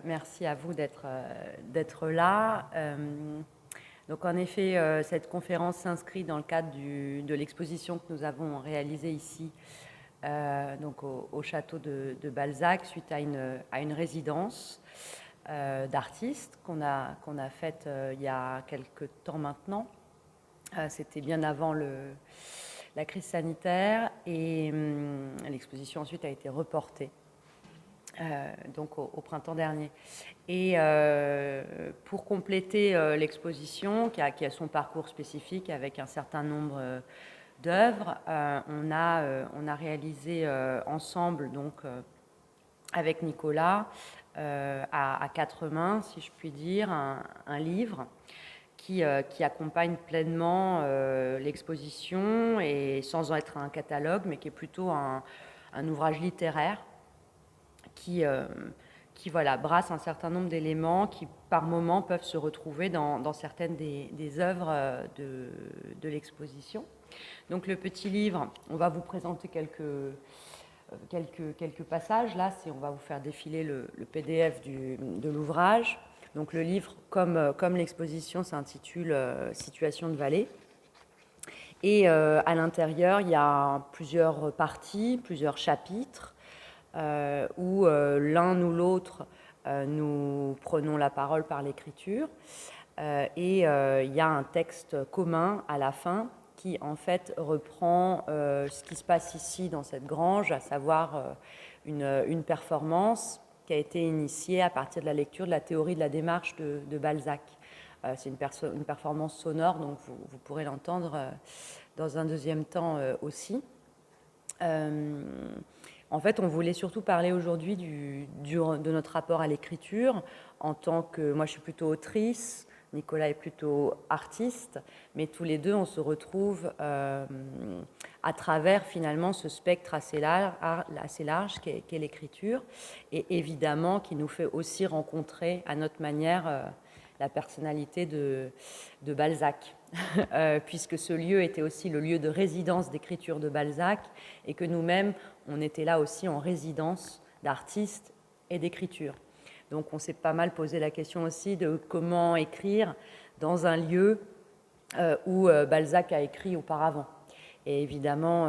merci à vous d'être là. Donc en effet, cette conférence s'inscrit dans le cadre de l'exposition que nous avons réalisée ici, donc au château de Balzac, suite à une résidence d'artistes qu'on a faite il y a quelques temps maintenant. C'était bien avant la crise sanitaire et l'exposition ensuite a été reportée. Donc au printemps dernier. Et pour compléter l'exposition, qui a son parcours spécifique avec un certain nombre d'œuvres, on a réalisé ensemble, donc avec Nicolas, à quatre mains, si je puis dire, un livre qui accompagne pleinement l'exposition, et sans être un catalogue, mais qui est plutôt un ouvrage littéraire qui voilà, brasse un certain nombre d'éléments qui, par moments, peuvent se retrouver dans certaines des œuvres de l'exposition. Donc le petit livre, on va vous présenter quelques passages. Là, on va vous faire défiler le PDF de l'ouvrage. Donc le livre, comme l'exposition, s'intitule « Situation de vallée ». Et à l'intérieur, il y a plusieurs parties, plusieurs chapitres, où l'un ou l'autre, nous prenons la parole par l'écriture. Et il y a un texte commun à la fin qui, en fait, reprend ce qui se passe ici dans cette grange, à savoir une performance qui a été initiée à partir de la lecture de la théorie de la démarche de Balzac. C'est une performance sonore, donc vous pourrez l'entendre dans un deuxième temps aussi. En fait, on voulait surtout parler aujourd'hui de notre rapport à l'écriture, en tant que... Moi, je suis plutôt autrice, Nicolas est plutôt artiste, mais tous les deux, on se retrouve à travers, finalement, ce spectre assez large qu'est l'écriture, et évidemment, qui nous fait aussi rencontrer, à notre manière, la personnalité de Balzac. Puisque ce lieu était aussi le lieu de résidence d'écriture de Balzac, et que nous-mêmes, on était là aussi en résidence d'artistes et d'écriture. Donc on s'est pas mal posé la question aussi de comment écrire dans un lieu où Balzac a écrit auparavant. Et évidemment,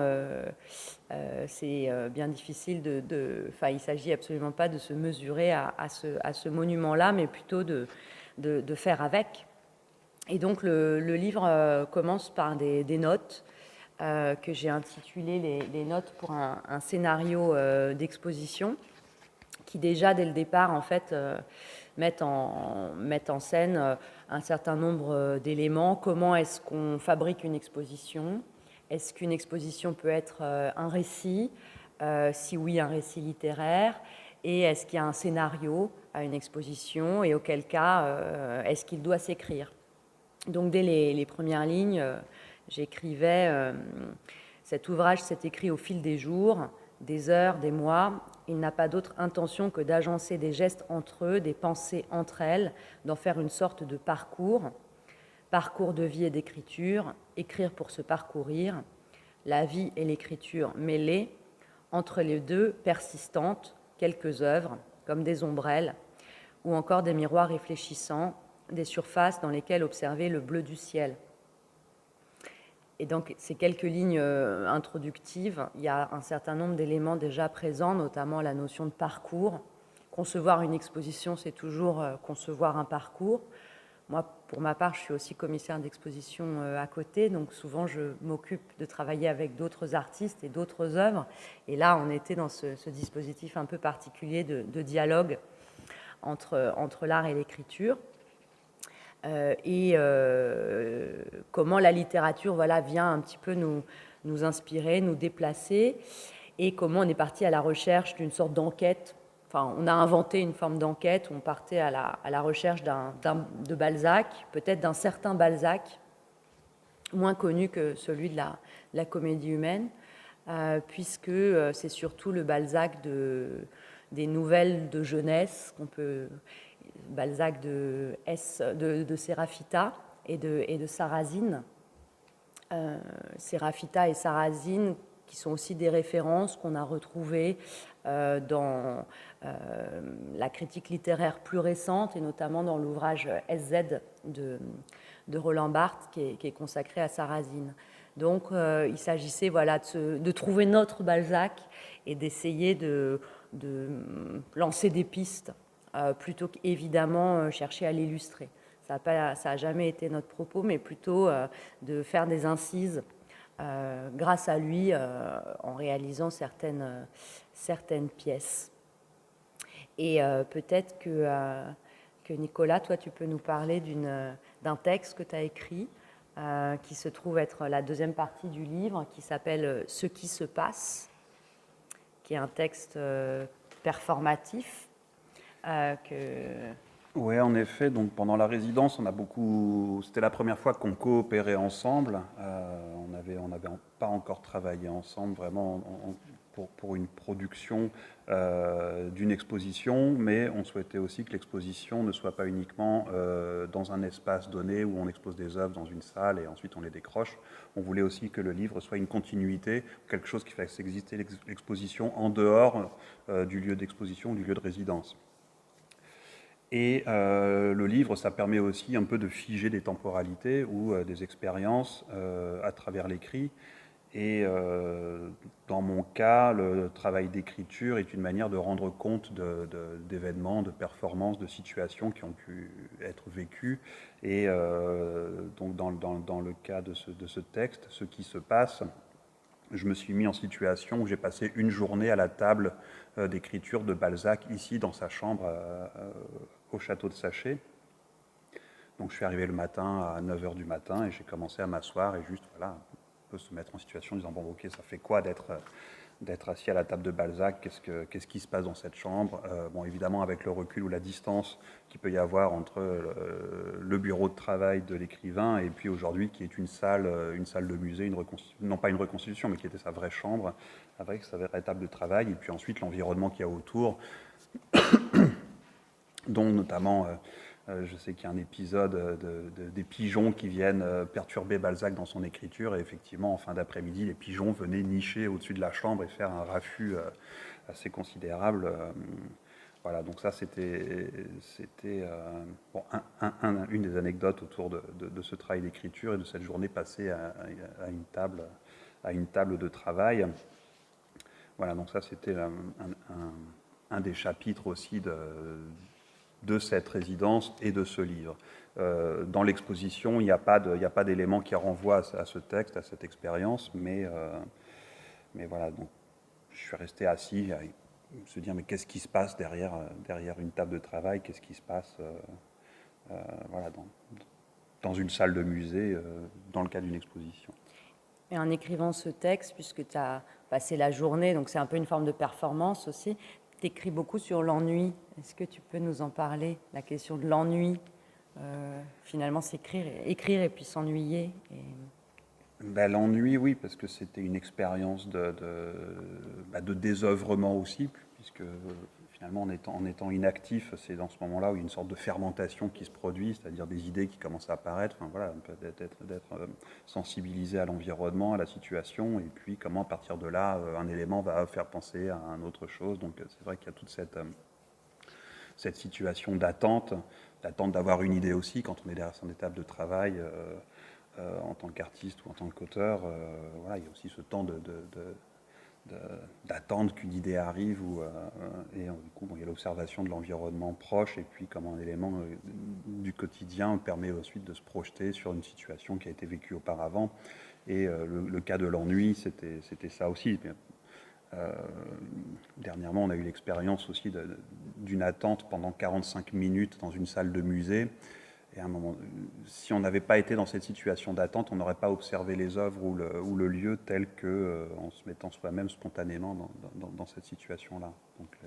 c'est bien difficile Enfin, il ne s'agit absolument pas de se mesurer à ce monument-là, mais plutôt de faire avec. Et donc le livre commence par des notes que j'ai intitulées les notes pour un scénario d'exposition, qui déjà dès le départ en fait mettent en scène un certain nombre d'éléments. Comment est-ce qu'on fabrique une exposition? Est-ce qu'une exposition peut être un récit? Si oui, un récit littéraire. Et est-ce qu'il y a un scénario à une exposition? Et auquel cas, est-ce qu'il doit s'écrire? Donc dès les premières lignes, j'écrivais cet ouvrage s'est écrit au fil des jours, des heures, des mois. Il n'a pas d'autre intention que d'agencer des gestes entre eux, des pensées entre elles, d'en faire une sorte de parcours de vie et d'écriture, écrire pour se parcourir, la vie et l'écriture mêlées, entre les deux persistantes, quelques œuvres, comme des ombrelles, ou encore des miroirs réfléchissants, des surfaces dans lesquelles observer le bleu du ciel. Et donc, ces quelques lignes introductives, il y a un certain nombre d'éléments déjà présents, notamment la notion de parcours. Concevoir une exposition, c'est toujours concevoir un parcours. Moi, pour ma part, je suis aussi commissaire d'exposition à côté, donc souvent je m'occupe de travailler avec d'autres artistes et d'autres œuvres. Et là, on était dans ce dispositif un peu particulier de dialogue entre l'art et l'écriture. Et comment la littérature vient un petit peu nous inspirer, nous déplacer, et comment on est parti à la recherche d'une sorte d'enquête. Enfin, on a inventé une forme d'enquête où on partait à la recherche de Balzac, peut-être d'un certain Balzac, moins connu que celui de la comédie humaine, puisque c'est surtout le Balzac des nouvelles de jeunesse qu'on peut... Balzac de Sérafita et de Sarrasine. Sérafita et Sarrasine qui sont aussi des références qu'on a retrouvées dans la critique littéraire plus récente, et notamment dans l'ouvrage SZ de Roland Barthes, qui est consacré à Sarrazine. Donc, il s'agissait de trouver notre Balzac et d'essayer de lancer des pistes, plutôt qu'évidemment chercher à l'illustrer. Ça n'a jamais été notre propos, mais plutôt de faire des incises grâce à lui en réalisant certaines pièces. Et peut-être que Nicolas, toi, tu peux nous parler d'un texte que tu as écrit qui se trouve être la deuxième partie du livre, qui s'appelle « Ce qui se passe », qui est un texte performatif Oui, en effet. Donc pendant la résidence, c'était la première fois qu'on coopérait ensemble. On n'avait pas encore travaillé ensemble vraiment pour une production d'une exposition, mais on souhaitait aussi que l'exposition ne soit pas uniquement dans un espace donné où on expose des œuvres dans une salle et ensuite on les décroche. On voulait aussi que le livre soit une continuité, quelque chose qui fasse exister l'exposition en dehors du lieu d'exposition, du lieu de résidence. Et le livre, ça permet aussi un peu de figer des temporalités ou des expériences à travers l'écrit. Et dans mon cas, le travail d'écriture est une manière de rendre compte d'événements, de performances, de situations qui ont pu être vécues. Et donc dans le cas de ce texte, ce qui se passe, je me suis mis en situation où j'ai passé une journée à la table d'écriture de Balzac, ici dans sa chambre au château de Saché. Donc je suis arrivé le matin à 9h du matin et j'ai commencé à m'asseoir et juste, voilà, un peu se mettre en situation en disant, bon, ok, ça fait quoi d'être assis à la table de Balzac, qu'est-ce qui se passe dans cette chambre, bon, évidemment, avec le recul ou la distance qu'il peut y avoir entre le bureau de travail de l'écrivain et puis aujourd'hui, qui est une salle de musée, non pas une reconstitution, mais qui était sa vraie chambre, avec sa vraie table de travail, et puis ensuite l'environnement qu'il y a autour, dont notamment... je sais qu'il y a un épisode des pigeons qui viennent perturber Balzac dans son écriture. Et effectivement, en fin d'après-midi, les pigeons venaient nicher au-dessus de la chambre et faire un raffut assez considérable. Voilà, donc ça, c'était bon, une des anecdotes autour de ce travail d'écriture et de cette journée passée à une table de travail. Voilà, donc ça, c'était un des chapitres aussi de cette résidence et de ce livre. Dans l'exposition, il n'y a pas d'élément qui renvoie à ce texte, à cette expérience, mais voilà, donc je suis resté assis à se dire, mais qu'est-ce qui se passe derrière une table de travail, qu'est-ce qui se passe voilà, dans une salle de musée, dans le cadre d'une exposition. Et en écrivant ce texte, puisque tu as passé la journée, donc c'est un peu une forme de performance aussi, tu écris beaucoup sur l'ennui. Est-ce que tu peux nous en parler, la question de l'ennui, finalement, c'est écrire et puis s'ennuyer Ben, l'ennui, oui, parce que c'était une expérience de désœuvrement aussi, puisque finalement, en étant inactif, c'est dans ce moment-là où il y a une sorte de fermentation qui se produit, c'est-à-dire des idées qui commencent à apparaître, enfin, voilà, d'être sensibilisé à l'environnement, à la situation, et puis comment, à partir de là, un élément va faire penser à une autre chose. Donc, c'est vrai qu'il y a toute cette situation d'attente d'avoir une idée aussi, quand on est derrière son étape de travail, en tant qu'artiste ou en tant qu'auteur, voilà, il y a aussi ce temps d'attendre qu'une idée arrive, et du coup, bon, il y a l'observation de l'environnement proche, et puis comme un élément du quotidien permet ensuite de se projeter sur une situation qui a été vécue auparavant. Et le cas de l'ennui, c'était ça aussi. Dernièrement, on a eu l'expérience aussi d'une attente pendant 45 minutes dans une salle de musée. Et à un moment, si on n'avait pas été dans cette situation d'attente, on n'aurait pas observé les œuvres ou le lieu tel que en se mettant soi-même spontanément dans cette situation-là. Donc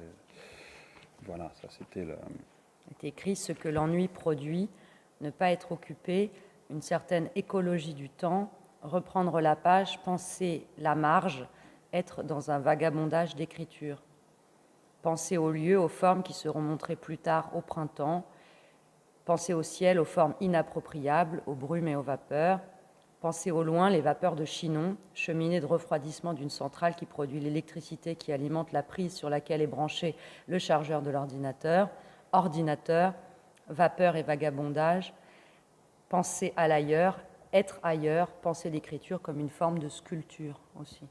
voilà, ça c'était le... C'est écrit ce que l'ennui produit, ne pas être occupé, une certaine écologie du temps, reprendre la page, penser la marge, être dans un vagabondage d'écriture. Penser aux lieux, aux formes qui seront montrées plus tard au printemps, penser au ciel, aux formes inappropriables, aux brumes et aux vapeurs, Pensez au loin les vapeurs de Chinon, cheminée de refroidissement d'une centrale qui produit l'électricité qui alimente la prise sur laquelle est branché le chargeur de l'ordinateur. Ordinateur, vapeur et vagabondage. Pensez à l'ailleurs, être ailleurs, penser l'écriture comme une forme de sculpture aussi.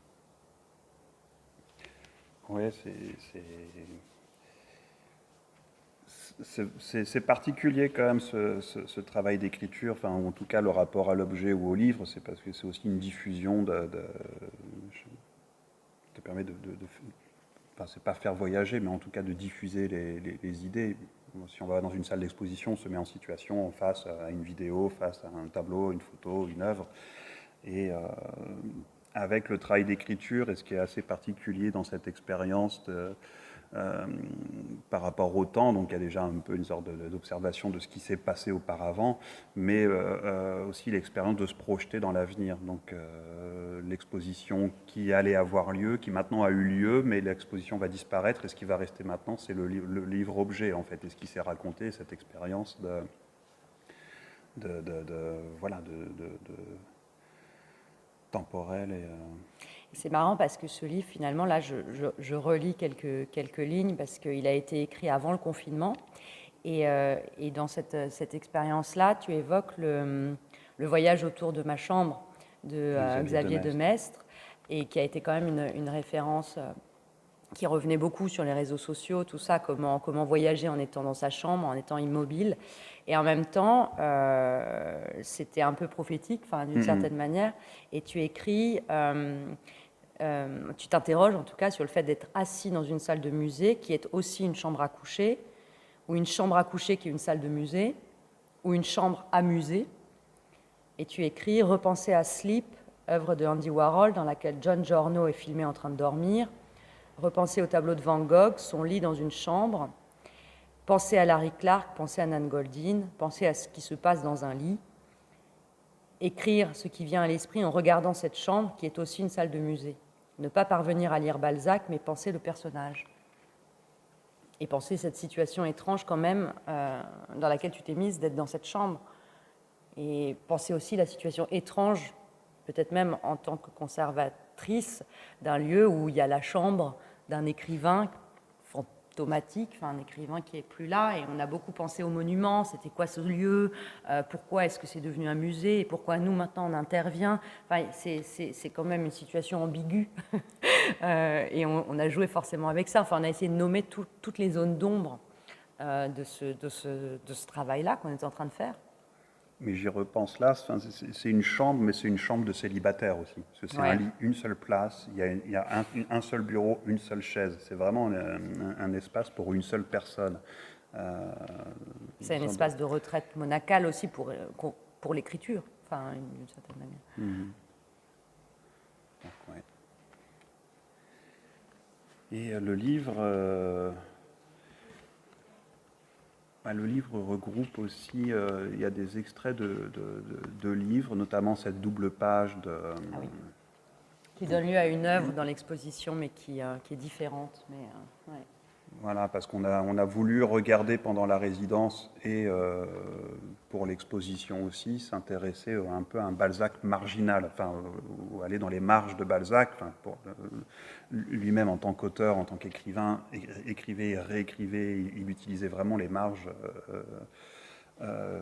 Oui, c'est particulier quand même ce travail d'écriture, enfin, en tout cas le rapport à l'objet ou au livre, c'est parce que c'est aussi une diffusion te permet enfin, c'est pas faire voyager, mais en tout cas de diffuser les idées. Si on va dans une salle d'exposition, on se met en situation face à une vidéo, face à un tableau, une photo, une œuvre. Et avec le travail d'écriture, et ce qui est assez particulier dans cette expérience par rapport au temps, donc il y a déjà un peu une sorte d'observation de ce qui s'est passé auparavant, mais aussi l'expérience de se projeter dans l'avenir. Donc l'exposition qui allait avoir lieu, qui maintenant a eu lieu, mais l'exposition va disparaître, et ce qui va rester maintenant, c'est le livre-objet, en fait, et ce qui s'est raconté, cette expérience temporelle. C'est marrant parce que ce livre, finalement, là, je relis quelques lignes parce qu'il a été écrit avant le confinement. Et dans cette expérience-là, tu évoques le voyage autour de ma chambre de Xavier de Maistre, et qui a été quand même une référence qui revenait beaucoup sur les réseaux sociaux, tout ça, comment voyager en étant dans sa chambre, en étant immobile. Et en même temps, c'était un peu prophétique, d'une certaine manière. Et tu écris... tu t'interroges en tout cas sur le fait d'être assis dans une salle de musée qui est aussi une chambre à coucher, ou une chambre à coucher qui est une salle de musée, ou une chambre à musée. Et tu écris « Repenser à Sleep », œuvre de Andy Warhol, dans laquelle John Giorno est filmé en train de dormir. Repenser au tableau de Van Gogh, son lit dans une chambre. Penser à Larry Clark, penser à Nan Goldin, penser à ce qui se passe dans un lit. Écrire ce qui vient à l'esprit en regardant cette chambre qui est aussi une salle de musée. Ne pas parvenir à lire Balzac, mais penser le personnage. Et penser cette situation étrange quand même dans laquelle tu t'es mise d'être dans cette chambre. Et penser aussi la situation étrange, peut-être même en tant que conservatrice, d'un lieu où il y a la chambre d'un écrivain fantomatique, un écrivain qui n'est plus là. Et on a beaucoup pensé aux monuments, c'était quoi ce lieu, pourquoi est-ce que c'est devenu un musée, et pourquoi nous maintenant on intervient. C'est quand même une situation ambiguë. Et on a joué forcément avec ça. On a essayé de nommer toutes les zones d'ombre de ce travail-là qu'on est en train de faire. Mais j'y repense là, c'est une chambre, mais c'est une chambre de célibataire aussi. Parce que c'est un lit, une seule place, il y a un seul bureau, une seule chaise. C'est vraiment un espace pour une seule personne. C'est un espace de retraite monacale aussi pour l'écriture, d'une certaine manière. Donc, ouais. Et le livre regroupe aussi, il y a des extraits de livres, notamment cette double page qui donne lieu à une œuvre dans l'exposition, mais qui est différente. Ouais. Voilà, parce qu'on a voulu regarder pendant la résidence et pour l'exposition aussi, s'intéresser un peu à un Balzac marginal, ou aller dans les marges de Balzac. Lui-même, en tant qu'auteur, en tant qu'écrivain, écrivait et réécrivait, il utilisait vraiment les marges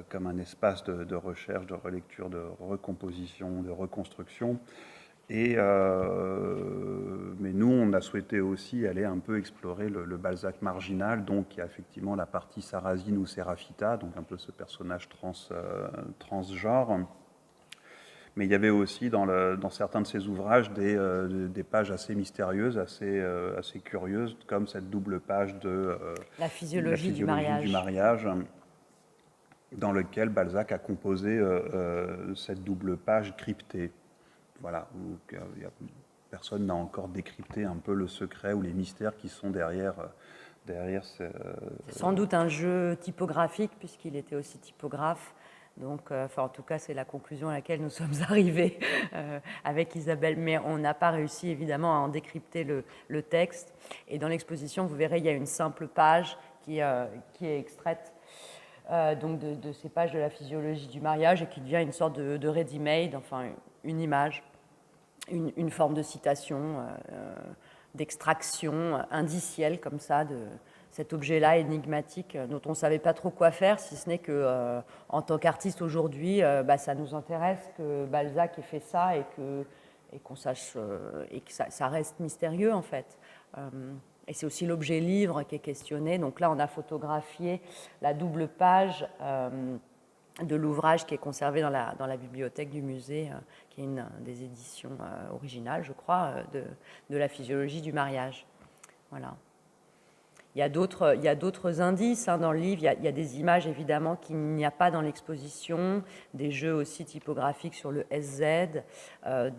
comme un espace de recherche, de relecture, de recomposition, de reconstruction. Mais nous, on a souhaité aussi aller un peu explorer le Balzac marginal, donc il y a effectivement la partie Sarrasine ou Sérafita, donc un peu ce personnage transgenre. Mais il y avait aussi dans certains de ses ouvrages des pages assez mystérieuses, assez curieuses, comme cette double page de la physiologie du mariage, dans lequel Balzac a composé cette double page cryptée. Voilà, où personne n'a encore décrypté un peu le secret ou les mystères qui sont derrière C'est sans doute un jeu typographique, puisqu'il était aussi typographe. Donc, en tout cas, c'est la conclusion à laquelle nous sommes arrivés avec Isabelle. Mais on n'a pas réussi, évidemment, à en décrypter le texte. Et dans l'exposition, vous verrez, il y a une simple page qui est extraite donc de ces pages de la physiologie du mariage, et qui devient une sorte de ready-made, enfin une image, une forme de citation, d'extraction indicielle comme ça de cet objet-là énigmatique dont on ne savait pas trop quoi faire, si ce n'est que en tant qu'artiste aujourd'hui, ça nous intéresse que Balzac ait fait ça et qu'on sache et que ça reste mystérieux en fait. Et c'est aussi l'objet livre qui est questionné. Donc là, on a photographié la double page de l'ouvrage qui est conservé dans la bibliothèque du musée, qui est une des éditions originales, je crois, de la physiologie du mariage. Voilà. Il y a d'autres indices dans le livre. Il y a des images, évidemment, qu'il n'y a pas dans l'exposition, des jeux aussi typographiques sur le SZ,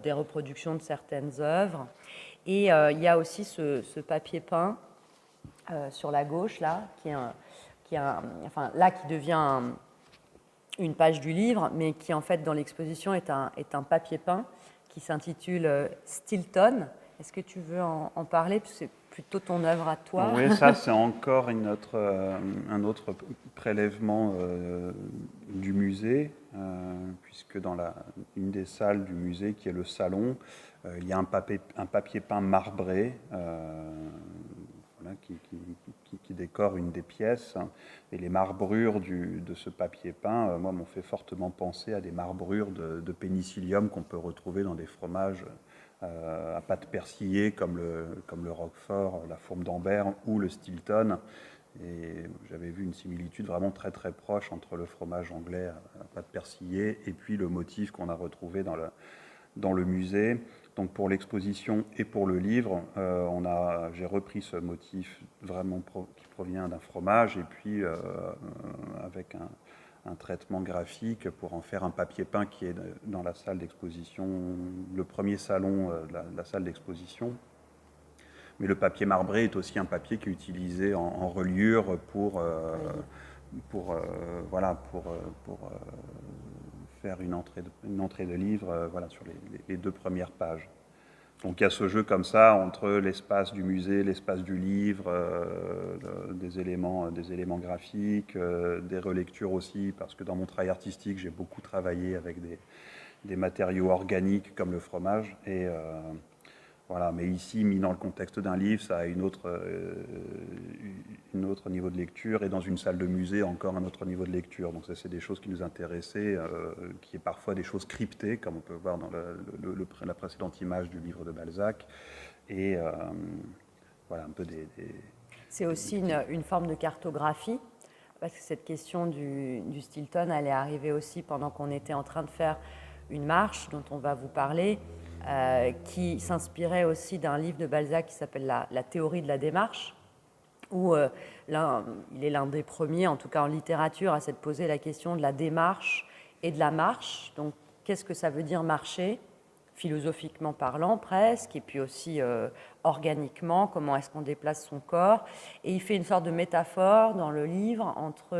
des reproductions de certaines œuvres. Et il y a aussi ce papier peint sur la gauche, là, qui devient une page du livre, mais qui, en fait, dans l'exposition, est un papier peint qui s'intitule Stilton. Est-ce que tu veux en parler? C'est plutôt ton œuvre à toi. Oui, ça, c'est encore un autre prélèvement du musée, puisque dans une des salles du musée, qui est le salon, il y a un papier peint marbré qui décore une des pièces. Et les marbrures de ce papier peint, moi, m'ont fait fortement penser à des marbrures de pénicillium qu'on peut retrouver dans des fromages à pâte persillée comme le Roquefort, la Fourme d'Ambert ou le Stilton. Et j'avais vu une similitude vraiment très très proche entre le fromage anglais à pâte persillée et puis le motif qu'on a retrouvé dans le musée. Donc pour l'exposition et pour le livre, j'ai repris ce motif vraiment qui provient d'un fromage et puis avec un traitement graphique pour en faire un papier peint qui est dans la salle d'exposition, le premier salon de la salle d'exposition. Mais le papier marbré est aussi un papier qui est utilisé en reliure pour faire une entrée de livre sur les deux premières pages. Donc il y a ce jeu comme ça entre l'espace du musée, l'espace du livre, des éléments graphiques, des relectures aussi, parce que dans mon travail artistique, j'ai beaucoup travaillé avec des matériaux organiques comme le fromage. Et voilà, mais ici, mis dans le contexte d'un livre, ça a une autre niveau de lecture, et dans une salle de musée, encore un autre niveau de lecture. Donc ça, c'est des choses qui nous intéressaient, qui est parfois des choses cryptées, comme on peut voir dans la précédente image du livre de Balzac. Et voilà, un peu C'est aussi une forme de cartographie, parce que cette question du Stilton, elle est arrivée aussi pendant qu'on était en train de faire une marche dont on va vous parler, qui s'inspirait aussi d'un livre de Balzac qui s'appelle la théorie de la démarche, où il est l'un des premiers, en tout cas en littérature, à s'être posé la question de la démarche et de la marche. Donc, qu'est-ce que ça veut dire marcher, philosophiquement parlant presque, et puis aussi organiquement, comment est-ce qu'on déplace son corps. Et il fait une sorte de métaphore dans le livre entre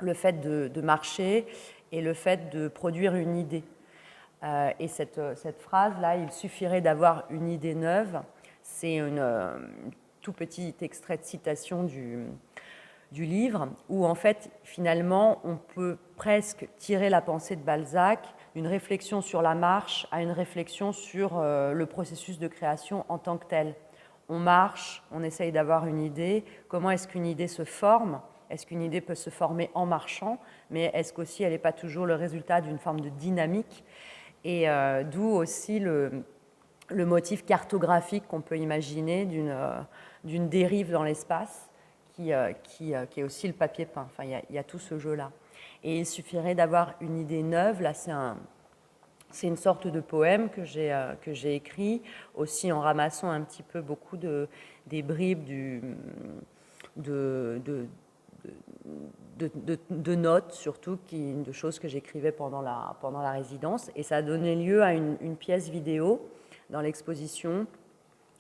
le fait de marcher et le fait de produire une idée. Et cette phrase-là, il suffirait d'avoir une idée neuve, c'est un tout petit extrait de citation du livre, où en fait, finalement, on peut presque tirer la pensée de Balzac d'une réflexion sur la marche à une réflexion sur le processus de création en tant que tel. On marche, on essaye d'avoir une idée. Comment est-ce qu'une idée se forme ? Est-ce qu'une idée peut se former en marchant ? Mais est-ce qu'aussi elle n'est pas toujours le résultat d'une forme de dynamique ? Et d'où aussi le motif cartographique qu'on peut imaginer d'une dérive dans l'espace, qui est aussi le papier peint. Enfin, il y a tout ce jeu-là. Et il suffirait d'avoir une idée neuve. Là, c'est une sorte de poème que j'ai écrit, aussi en ramassant un petit peu beaucoup des bribes de notes, surtout, de choses que j'écrivais pendant la résidence. Et ça a donné lieu à une pièce vidéo dans l'exposition,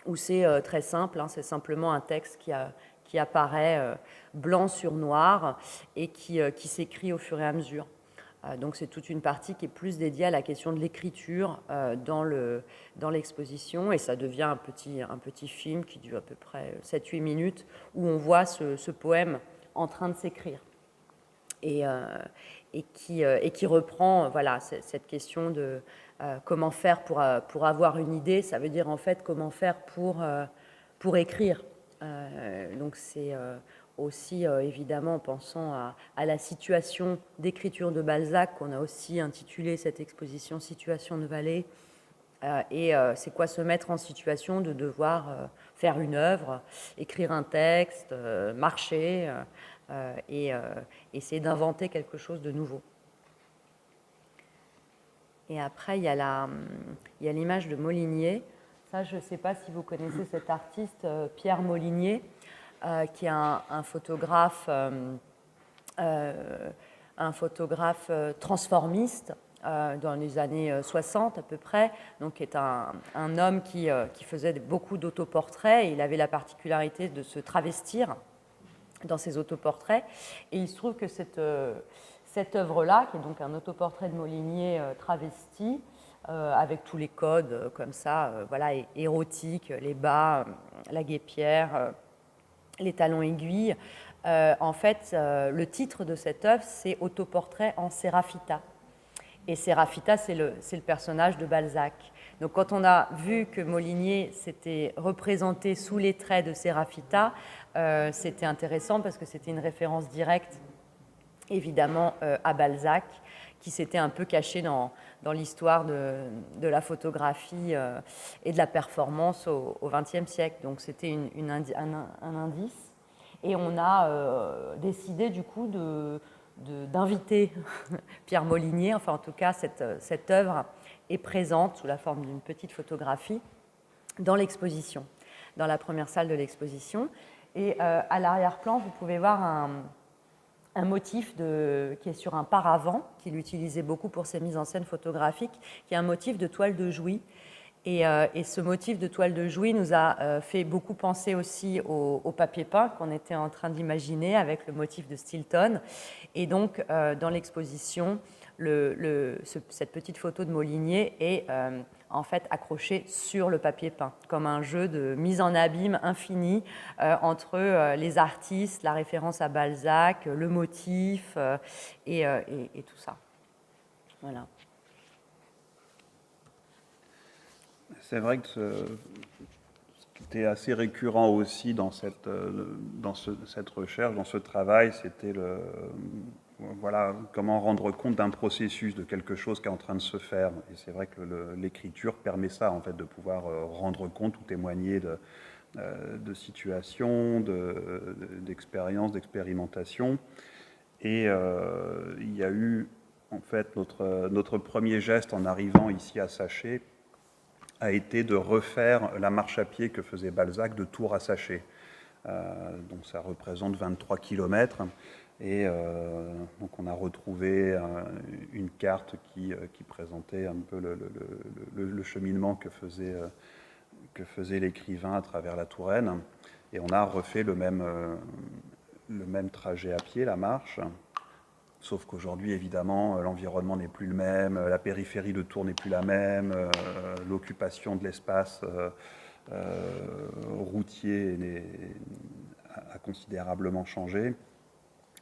où c'est très simple, c'est simplement un texte qui apparaît blanc sur noir et qui s'écrit au fur et à mesure. Donc c'est toute une partie qui est plus dédiée à la question de l'écriture dans l'exposition, et ça devient un petit film qui dure à peu près 7-8 minutes, où on voit ce poème en train de s'écrire. et qui reprend voilà, cette question de comment faire pour avoir une idée. Ça veut dire en fait comment faire pour écrire. Donc c'est aussi évidemment en pensant à la situation d'écriture de Balzac qu'on a aussi intitulé cette exposition Situation de vallée. C'est quoi se mettre en situation de devoir faire une œuvre, écrire un texte, marcher et essayer d'inventer quelque chose de nouveau. Et après, il y a l'image de Molinier. Ça, je ne sais pas si vous connaissez cet artiste, Pierre Molinier, qui est un photographe transformiste dans les années 60 à peu près, donc qui est un homme qui faisait beaucoup d'autoportraits. Il avait la particularité de se travestir dans ses autoportraits. Et il se trouve que cette œuvre-là, qui est donc un autoportrait de Molinier travesti, avec tous les codes comme ça, voilà, érotiques, les bas, la guêpière, les talons aiguilles. En fait, le titre de cette œuvre, c'est Autoportrait en Séraphita. Et Séraphita, c'est le personnage de Balzac. Donc quand on a vu que Molinier s'était représenté sous les traits de Séraphita, c'était intéressant parce que c'était une référence directe, évidemment, à Balzac, qui s'était un peu caché dans l'histoire de la photographie et de la performance au XXe siècle. Donc c'était un indice. Et on a décidé du coup d'inviter Pierre Molinier, enfin en tout cas cette œuvre est présente sous la forme d'une petite photographie dans l'exposition, dans la première salle de l'exposition. Et à l'arrière-plan, vous pouvez voir un motif qui est sur un paravent, qu'il utilisait beaucoup pour ses mises en scène photographiques, qui est un motif de toile de Jouy. Et ce motif de toile de Jouy nous a fait beaucoup penser aussi au papier peint qu'on était en train d'imaginer avec le motif de Stilton. Et donc, dans l'exposition, cette petite photo de Molinier est en fait accrochée sur le papier peint, comme un jeu de mise en abîme infini entre les artistes, la référence à Balzac, le motif et tout ça. Voilà. C'est vrai que ce qui était assez récurrent aussi dans cette recherche, dans ce travail, c'était voilà, comment rendre compte d'un processus, de quelque chose qui est en train de se faire. Et c'est vrai que l'écriture permet ça, en fait, de pouvoir rendre compte ou témoigner de situations, d'expériences, d'expérimentations. Et il y a eu, en fait, notre premier geste en arrivant ici à Saché a été de refaire la marche à pied que faisait Balzac de Tours à Saché. Donc ça représente 23 km. Et donc on a retrouvé une carte qui présentait un peu le cheminement que faisait l'écrivain à travers la Touraine. Et on a refait le même trajet à pied, la marche. Sauf qu'aujourd'hui, évidemment, l'environnement n'est plus le même, la périphérie de Tours n'est plus la même, l'occupation de l'espace routier a considérablement changé.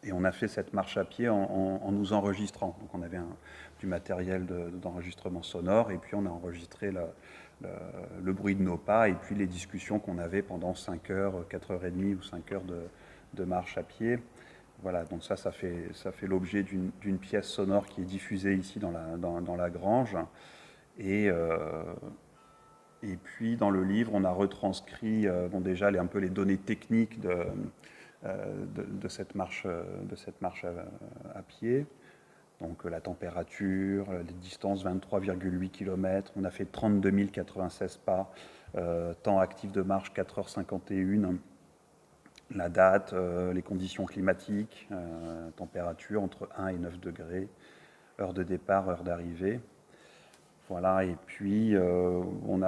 Et on a fait cette marche à pied en nous enregistrant. Donc on avait du matériel d'enregistrement sonore et puis on a enregistré le bruit de nos pas et puis les discussions qu'on avait pendant 5 heures, 4h30 ou 5 heures de marche à pied. Voilà, donc ça fait l'objet d'une pièce sonore qui est diffusée ici dans la grange. Et puis dans le livre, on a retranscrit déjà un peu les données techniques de cette marche à pied. Donc la température, les distances 23,8 km, on a fait 32 096 pas, temps actif de marche 4h51. La date, les conditions climatiques, température entre 1 et 9 degrés, heure de départ, heure d'arrivée. Voilà, et puis on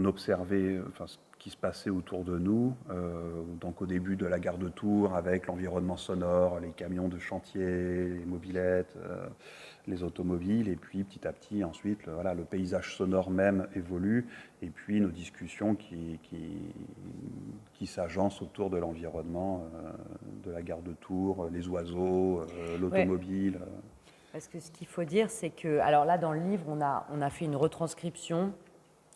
observait ce qui se passait autour de nous, donc au début de la gare de Tours avec l'environnement sonore, les camions de chantier, les mobylettes, les automobiles, et puis petit à petit, ensuite, le paysage sonore même évolue, et puis nos discussions qui s'agencent autour de l'environnement, de la gare de Tours, les oiseaux, l'automobile. Ouais. Parce que ce qu'il faut dire, c'est que, alors là, dans le livre, on a fait une retranscription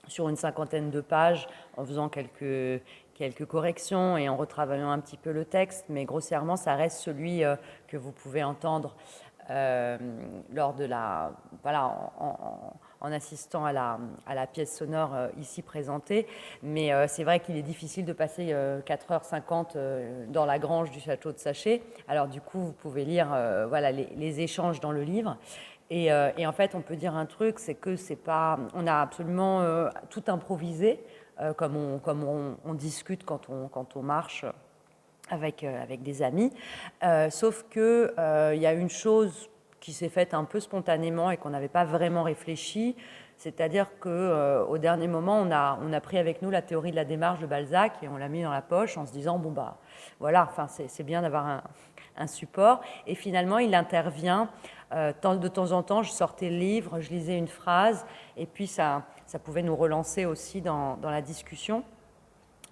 sur une 50aine de pages, en faisant quelques corrections et en retravaillant un petit peu le texte, mais grossièrement, ça reste celui que vous pouvez entendre lors de en assistant à la pièce sonore ici présentée. Mais c'est vrai qu'il est difficile de passer 4h50 dans la grange du château de Saché. Alors du coup, vous pouvez lire les échanges dans le livre. Et en fait, on peut dire un truc, c'est que c'est pas, on a absolument tout improvisé, comme on discute quand on marche avec des amis. Sauf qu'il y a une chose qui s'est faite un peu spontanément et qu'on n'avait pas vraiment réfléchi, c'est-à-dire qu'au dernier moment, on a pris avec nous la théorie de la démarche de Balzac et on l'a mis dans la poche en se disant, bon bah voilà, enfin, c'est bien d'avoir un support. Et finalement, il intervient de temps en temps, je sortais le livre, je lisais une phrase, et puis ça pouvait nous relancer aussi dans la discussion.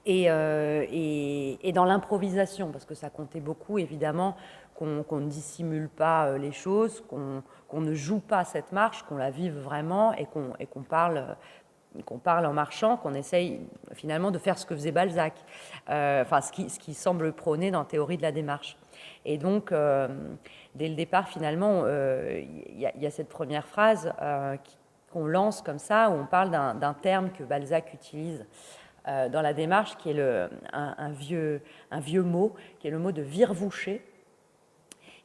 Et dans l'improvisation, parce que ça comptait beaucoup, évidemment, qu'on ne dissimule pas les choses, qu'on ne joue pas cette marche, qu'on la vive vraiment et qu'on parle en marchant, qu'on essaye finalement de faire ce que faisait Balzac, ce qui semble prôner dans la théorie de la démarche. Et donc, dès le départ, finalement, il y a cette première phrase qu'on lance comme ça, où on parle d'un terme que Balzac utilise dans la démarche, qui est un vieux mot, qui est le mot de virvoucher.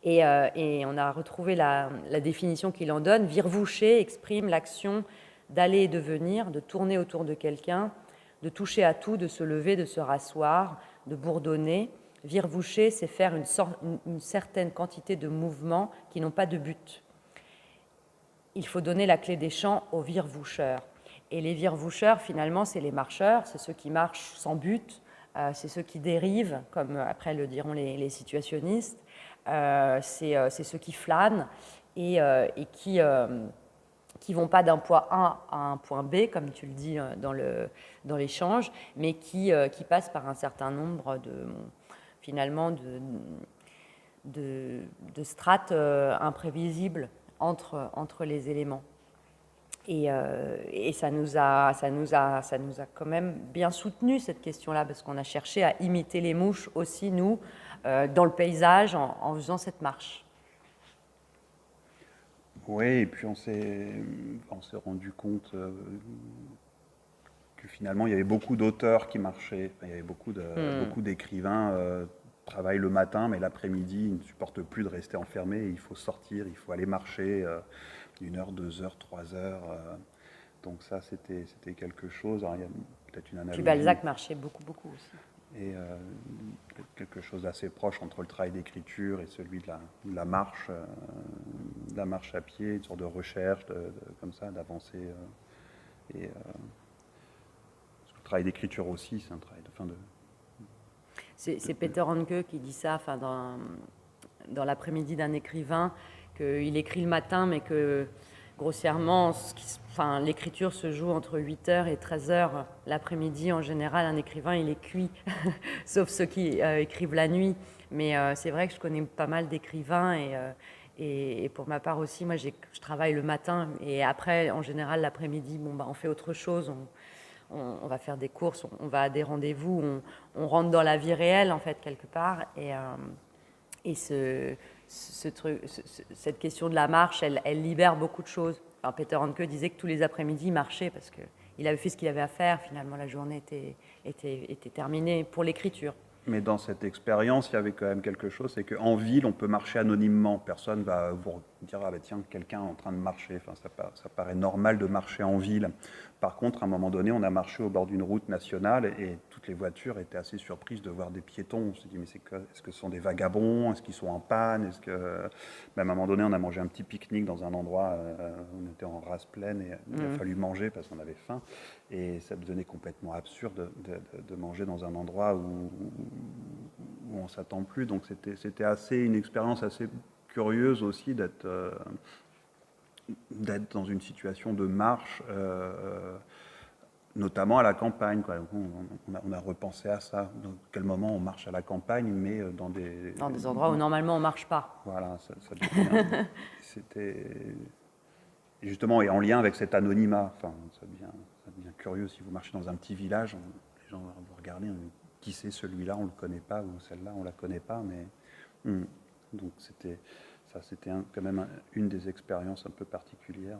Et on a retrouvé la définition qu'il en donne. Virvoucher exprime l'action d'aller et de venir, de tourner autour de quelqu'un, de toucher à tout, de se lever, de se rasseoir, de bourdonner. Virvoucher, c'est faire une certaine quantité de mouvements qui n'ont pas de but. Il faut donner la clé des champs aux virvoucheurs. Et les virvoucheurs, finalement, c'est les marcheurs, c'est ceux qui marchent sans but, c'est ceux qui dérivent, comme après le diront les situationnistes, c'est ceux qui flânent et qui vont pas d'un point A à un point B, comme tu le dis dans l'échange, mais qui passent par un certain nombre finalement de strates imprévisibles entre les éléments. Et ça nous a quand même bien soutenu cette question-là, parce qu'on a cherché à imiter les mouches aussi, nous, dans le paysage, en faisant cette marche. Oui, et puis on s'est rendu compte que finalement il y avait beaucoup d'auteurs qui marchaient, il y avait beaucoup d'écrivains travaillent le matin, mais l'après-midi ils ne supportent plus de rester enfermés, il faut sortir, il faut aller marcher 1 heure, 2 heures, 3 heures. Donc ça, c'était quelque chose. Alors, il y a peut-être une analogie. Puis Balzac marchait beaucoup aussi. Et quelque chose d'assez proche entre le travail d'écriture et celui de la marche à pied, une sorte de recherche, comme ça, d'avancer. Et le travail d'écriture aussi, c'est un travail de... C'est Peter Handke qui dit ça, dans l'après-midi d'un écrivain, qu'il écrit le matin, mais que grossièrement, l'écriture se joue entre 8h et 13h. L'après-midi, en général, un écrivain, il est cuit, sauf ceux qui écrivent la nuit. Mais c'est vrai que je connais pas mal d'écrivains et pour ma part aussi, moi, je travaille le matin et après, en général, l'après-midi, on fait autre chose. On va faire des courses, on va à des rendez-vous, on rentre dans la vie réelle, en fait, quelque part. Et cette question de la marche, elle libère beaucoup de choses. Enfin, Peter Handke disait que tous les après-midi, il marchait parce qu'il avait fait ce qu'il avait à faire. Finalement, la journée était terminée pour l'écriture. Mais dans cette expérience, il y avait quand même quelque chose, c'est qu'en ville, on peut marcher anonymement. Personne va vous dire, ah ben tiens, quelqu'un est en train de marcher. Enfin, ça paraît normal de marcher en ville. Par contre, à un moment donné, on a marché au bord d'une route nationale et toutes les voitures étaient assez surprises de voir des piétons. On se dit, mais est-ce que ce sont des vagabonds? Est-ce qu'ils sont en panne? À un moment donné, on a mangé un petit pique-nique dans un endroit où on était en race pleine et il a fallu manger parce qu'on avait faim. Et ça devenait complètement absurde de manger dans un endroit où on ne s'attend plus. Donc c'était une expérience assez curieuse aussi d'être d'être dans une situation de marche, notamment à la campagne, quoi. On a repensé à ça. Dans quel moment on marche à la campagne, mais Dans des endroits où normalement on ne marche pas. Voilà, c'était justement, et en lien avec cet anonymat. Enfin, ça devient curieux si vous marchez dans un petit village, les gens vont vous regarder, qui c'est celui-là, on ne le connaît pas, ou celle-là, on ne la connaît pas, mais donc c'était quand même une des expériences un peu particulières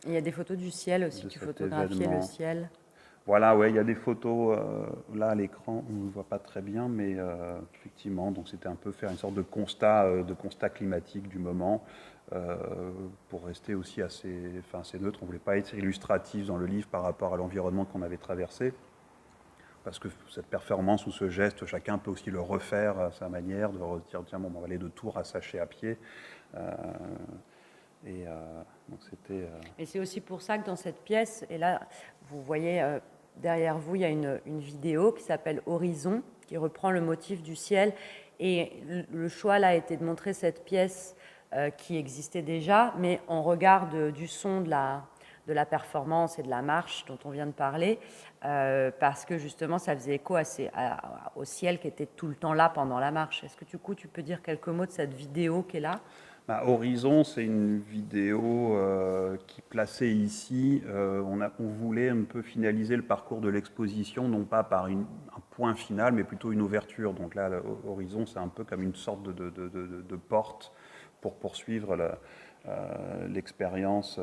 Il y a des photos du ciel aussi, tu photographiais le ciel. Voilà, ouais, il y a des photos là à l'écran, on ne voit pas très bien, mais effectivement, donc c'était un peu faire une sorte de constat climatique du moment, pour rester aussi assez neutre. On ne voulait pas être illustratif dans le livre par rapport à l'environnement qu'on avait traversé, parce que cette performance ou ce geste, chacun peut aussi le refaire à sa manière, de dire tiens, bon, on va aller de Tours à Saché à pied. Donc c'était. Et c'est aussi pour ça que dans cette pièce, et là, vous voyez derrière vous, il y a une vidéo qui s'appelle Horizon, qui reprend le motif du ciel. Et le choix là a été de montrer cette pièce qui existait déjà, mais en regard du son de la performance et de la marche dont on vient de parler, parce que justement ça faisait écho au ciel qui était tout le temps là pendant la marche. Est-ce que du coup tu peux dire quelques mots de cette vidéo qui est là ? Horizon, c'est une vidéo qui plaçait ici. On voulait un peu finaliser le parcours de l'exposition, non pas par un point final, mais plutôt une ouverture. Donc là, Horizon, c'est un peu comme une sorte de porte pour poursuivre l'expérience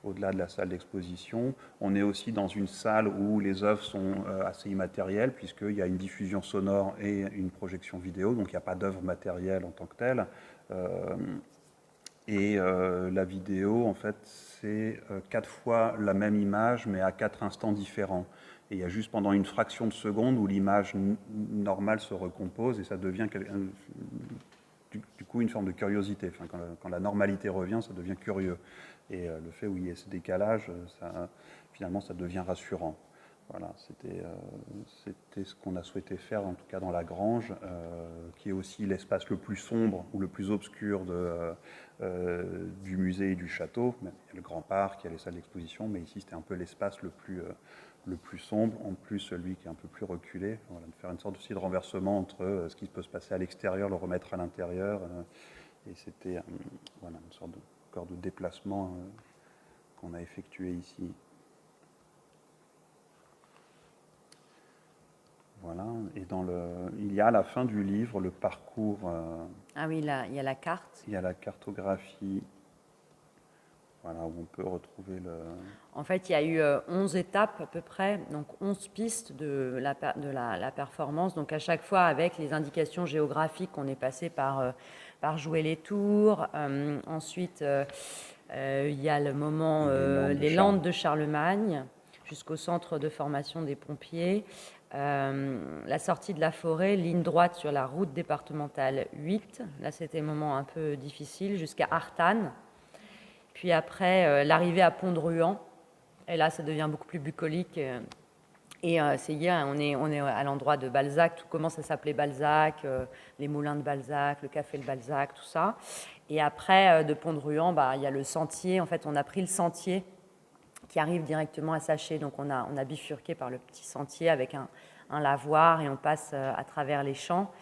au-delà de la salle d'exposition. On est aussi dans une salle où les œuvres sont assez immatérielles, puisqu'il y a une diffusion sonore et une projection vidéo, donc il n'y a pas d'œuvre matérielle en tant que telle. La vidéo, en fait, c'est 4 fois la même image, mais à 4 instants différents. Et il y a juste pendant une fraction de seconde où l'image normale se recompose et ça devient du coup une forme de curiosité. Enfin, quand la normalité revient, ça devient curieux. Et le fait où il y ait ce décalage, finalement, ça devient rassurant. Voilà, c'était ce qu'on a souhaité faire, en tout cas dans la grange, qui est aussi l'espace le plus sombre ou le plus obscur du musée et du château. Il y a le grand parc, il y a les salles d'exposition, mais ici c'était un peu l'espace le plus sombre, en plus celui qui est un peu plus reculé. Voilà, de faire une sorte aussi de renversement entre ce qui peut se passer à l'extérieur, le remettre à l'intérieur. Et c'était voilà, une sorte de déplacement qu'on a effectué ici. Voilà. Et il y a à la fin du livre le parcours. Ah oui, là, il y a la carte. Il y a la cartographie. Voilà, où on peut retrouver En fait, il y a eu 11 étapes à peu près, donc 11 pistes de la performance. Donc à chaque fois, avec les indications géographiques, on est passé par jouer les tours. Ensuite, il y a le moment les Landes de Charlemagne, jusqu'au centre de formation des pompiers. La sortie de la forêt, ligne droite sur la route départementale 8. Là, c'était un moment un peu difficile, jusqu'à Artanne. Puis après, l'arrivée à Pont-de-Ruan. Et là, ça devient beaucoup plus bucolique. Et c'est hier, on est à l'endroit de Balzac. Tout commence à s'appeler Balzac, les moulins de Balzac, le café de Balzac, tout ça. Et après, de Pont-de-Ruan, il y a le sentier. En fait, on a pris le sentier qui arrive directement à Saché. Donc on a bifurqué par le petit sentier avec un lavoir et on passe à travers les champs.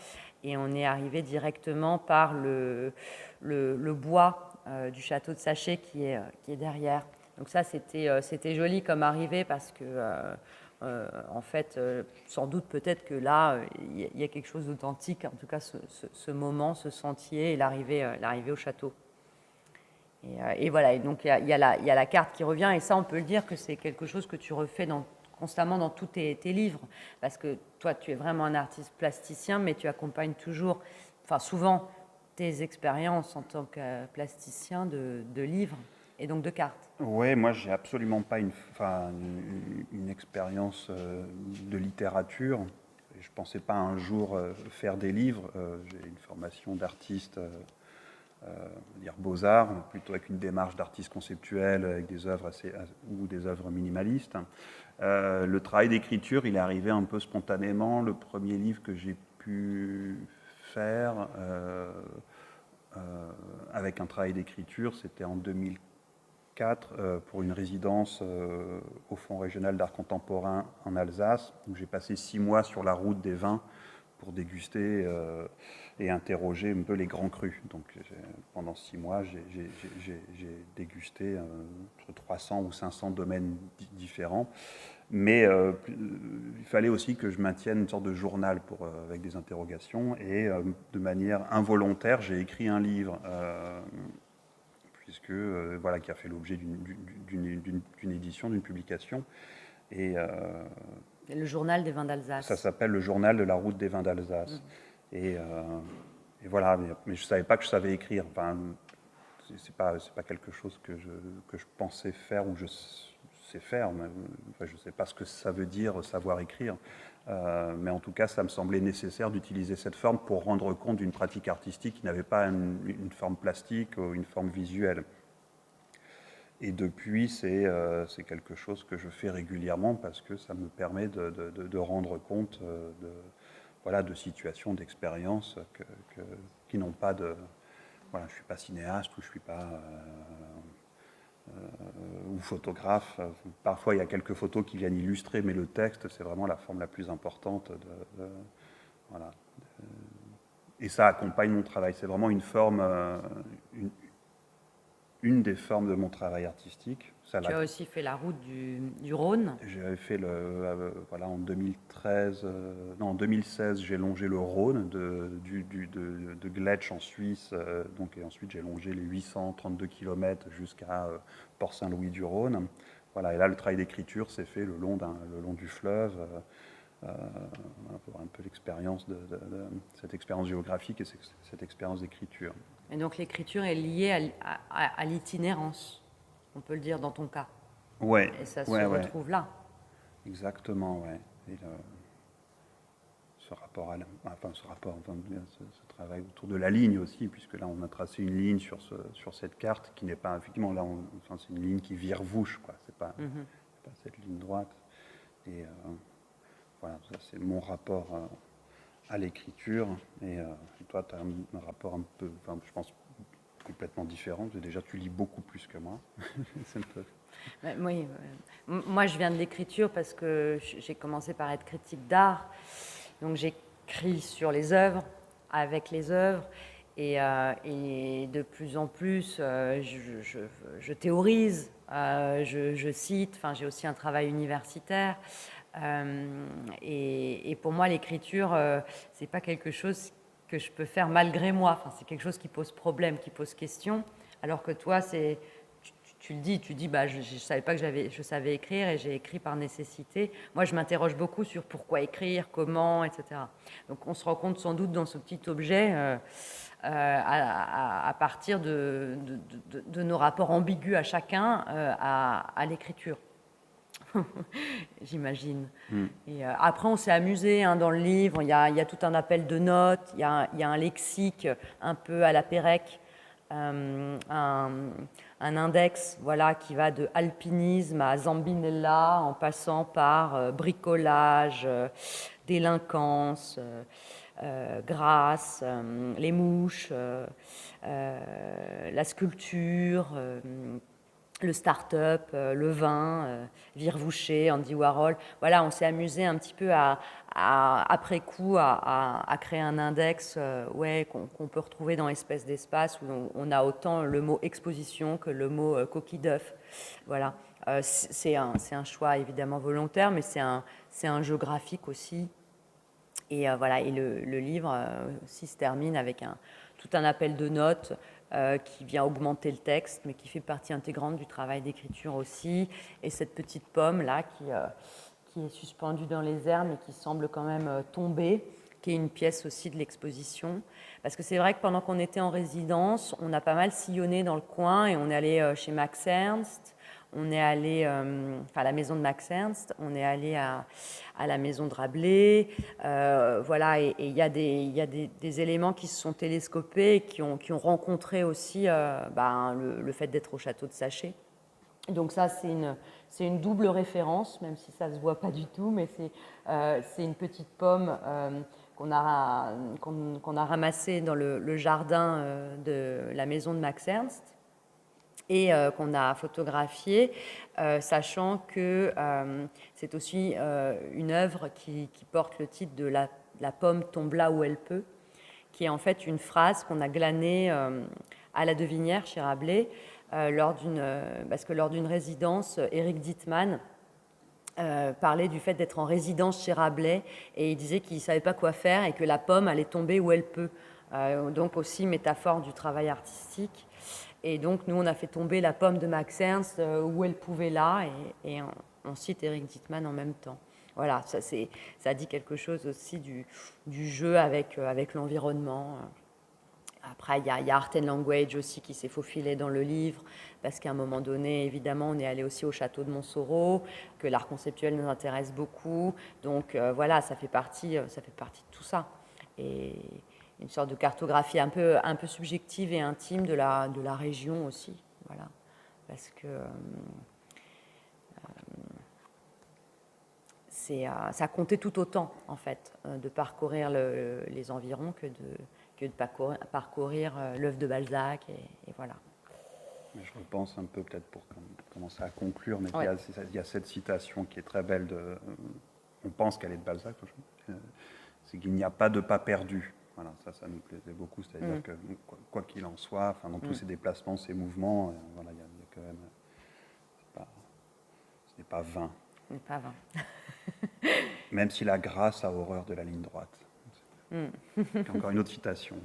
Et on est arrivé directement par le bois du château de Saché qui est derrière. Donc ça, c'était joli comme arrivée parce que, en fait, sans doute peut-être que là, il y a quelque chose d'authentique, en tout cas ce moment, ce sentier et l'arrivée au château. Et voilà, et donc il y a la carte qui revient, et ça, on peut le dire que c'est quelque chose que tu refais constamment dans tous tes livres, parce que toi, tu es vraiment un artiste plasticien, mais tu accompagnes toujours, enfin souvent, tes expériences en tant que plasticien de livres et donc de cartes. Oui, moi, j'ai absolument pas une expérience de littérature. Je ne pensais pas un jour faire des livres. J'ai une formation d'artiste, dire beaux-arts, plutôt avec une démarche d'artiste conceptuel, avec des œuvres ou des œuvres minimalistes. Le travail d'écriture, il est arrivé un peu spontanément. Le premier livre que j'ai pu faire avec un travail d'écriture, c'était en 2004. 4 pour une résidence au Fonds régional d'art contemporain en Alsace, où j'ai passé 6 mois sur la route des vins pour déguster et interroger un peu les grands crus. Donc pendant 6 mois, j'ai dégusté entre 300 ou 500 domaines différents. Mais il fallait aussi que je maintienne une sorte de journal avec des interrogations. Et de manière involontaire, j'ai écrit un livre puisque, voilà, qui a fait l'objet d'une édition, d'une publication. Et le journal des vins d'Alsace. Ça s'appelle le journal de la route des vins d'Alsace. Et voilà, mais je ne savais pas que je savais écrire. Enfin, c'est pas quelque chose que je pensais faire ou je sais faire. Mais, enfin, je ne sais pas ce que ça veut dire savoir écrire. Mais en tout cas, ça me semblait nécessaire d'utiliser cette forme pour rendre compte d'une pratique artistique qui n'avait pas une forme plastique ou une forme visuelle. Et depuis, c'est quelque chose que je fais régulièrement parce que ça me permet de rendre compte voilà, de situations, d'expériences qui n'ont pas de... Voilà, je ne suis pas cinéaste ou je ne suis pas... ou photographe. Parfois, il y a quelques photos qui viennent illustrer, mais le texte, c'est vraiment la forme la plus importante. Voilà. Et ça accompagne mon travail. C'est vraiment une forme, une des formes de mon travail artistique. Tu as aussi fait la route du Rhône. J'avais fait voilà, en 2013, non, en 2016, j'ai longé le Rhône de Gletsch en Suisse, donc, et ensuite j'ai longé les 832 km jusqu'à Port-Saint-Louis-du-Rhône. Voilà, et là, le travail d'écriture s'est fait le long du fleuve, pour un peu l'expérience cette expérience géographique et cette expérience d'écriture. Et donc l'écriture est liée à l'itinérance, on peut le dire dans ton cas. Ouais. Et ça se retrouve là. Exactement, ouais. Et ce travail autour de la ligne aussi, puisque là on a tracé une ligne sur cette carte qui n'est pas effectivement là, c'est une ligne qui vire-vouche, quoi. C'est pas cette ligne droite. Et voilà, ça c'est mon rapport à l'écriture. Et toi, tu as un rapport un peu, enfin, je pense, complètement différent. Déjà, tu lis beaucoup plus que moi. Oui, moi je viens de l'écriture parce que j'ai commencé par être critique d'art. Donc j'écris sur les œuvres, avec les œuvres. Et de plus en plus, je théorise, je cite. Enfin, j'ai aussi un travail universitaire. Et pour moi, l'écriture, c'est pas quelque chose que je peux faire malgré moi. Enfin, c'est quelque chose qui pose problème, qui pose question. Alors que toi, tu le dis, bah, je savais pas que je savais écrire et j'ai écrit par nécessité. Moi, je m'interroge beaucoup sur pourquoi écrire, comment, etc. Donc, on se rend compte sans doute dans ce petit objet à partir de nos rapports ambigus à chacun à l'écriture. J'imagine. Et après, on s'est amusé dans le livre. Il y a tout un appel de notes. Il y a un lexique un peu à la Pérec, un index, voilà, qui va de alpinisme à Zambinella, en passant par bricolage, délinquance, grâce, les mouches, la sculpture. Le start-up, le vin, Virvoucher, Andy Warhol. Voilà, on s'est amusé un petit peu après coup à créer un index qu'on peut retrouver dans Espèce d'espace où on a autant le mot exposition que le mot coquille d'œuf. Voilà. C'est un choix évidemment volontaire, mais c'est un jeu graphique aussi. Et voilà, et le livre aussi se termine avec tout un appel de notes qui vient augmenter le texte, mais qui fait partie intégrante du travail d'écriture aussi. Et cette petite pomme là qui est suspendue dans les airs, mais qui semble quand même tomber, qui est une pièce aussi de l'exposition. Parce que c'est vrai que pendant qu'on était en résidence, on a pas mal sillonné dans le coin et on est allé chez Max Ernst. On est allé à la maison de Max Ernst, on est allé à la maison de Rabelais, voilà, et il y a des éléments qui se sont télescopés et qui ont rencontré aussi le fait d'être au château de Saché. Donc ça, c'est une double référence, même si ça ne se voit pas du tout, mais c'est une petite pomme qu'on a ramassée dans le jardin de la maison de Max Ernst. et qu'on a photographié, sachant que c'est aussi une œuvre qui porte le titre de la pomme tombe là où elle peut, qui est en fait une phrase qu'on a glanée à la Devinière chez Rabelais, parce que lors d'une résidence, Éric Dittmann parlait du fait d'être en résidence chez Rabelais, et il disait qu'il ne savait pas quoi faire et que la pomme allait tomber où elle peut. Donc aussi métaphore du travail artistique. Et donc nous, on a fait tomber la pomme de Max Ernst où elle pouvait là, et on cite Éric Dittmann en même temps. Voilà, ça dit quelque chose aussi du jeu avec l'environnement. Après, il y a Art and Language aussi qui s'est faufilé dans le livre, parce qu'à un moment donné, évidemment, on est allé aussi au château de Montsoreau, que l'art conceptuel nous intéresse beaucoup. Donc voilà, ça fait partie de tout ça. Et une sorte de cartographie un peu subjective et intime de la région aussi. Voilà. Parce que ça comptait tout autant, en fait, de parcourir les environs que de parcourir l'œuvre de Balzac. Et voilà. Mais je repense un peu, peut-être pour commencer à conclure, mais Ouais. il y a cette citation qui est très belle, on pense qu'elle est de Balzac, c'est qu'il n'y a pas de pas perdu. Voilà, ça nous plaisait beaucoup, c'est-à-dire que quoi qu'il en soit, enfin, dans tous ces déplacements, ces mouvements, voilà, il y a quand même, ce n'est pas vain. Ce n'est pas vain. Même si la grâce a horreur de la ligne droite. Encore une autre citation.